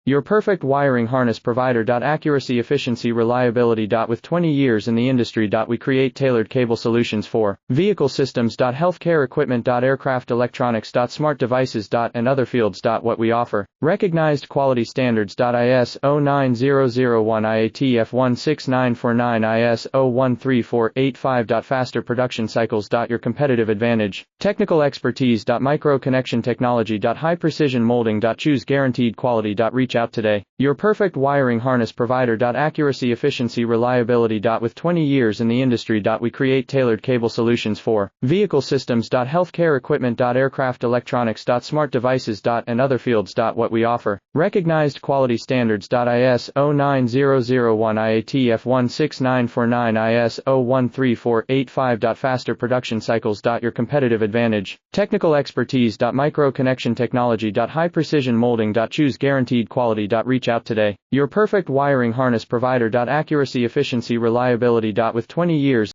Your perfect wiring harness provider. Accuracy, efficiency, reliability. With 20 years in the industry. We create tailored cable solutions for vehicle systems. Healthcare equipment. Aircraft electronics. Smart devices. And other fields. What we offer. Recognized quality standards. ISO 9001 IATF 16949 ISO 13485. Faster production cycles. Your competitive advantage. Technical expertise. Micro connection technology. High precision molding. Choose guaranteed quality. Reach out today. Your perfect wiring harness provider. Accuracy, efficiency, reliability. With 20 years in the industry. We create tailored cable solutions for vehicle systems. Healthcare equipment. Aircraft electronics. Smart devices. And other fields. What we offer. Recognized quality standards. ISO 9001 IATF 16949 ISO 13485. Faster production cycles. Your competitive advantage. Technical expertise. Micro connection technology. High precision molding. Choose guaranteed quality. Reach out today. Your perfect wiring harness provider. Accuracy, efficiency, reliability. With 20 years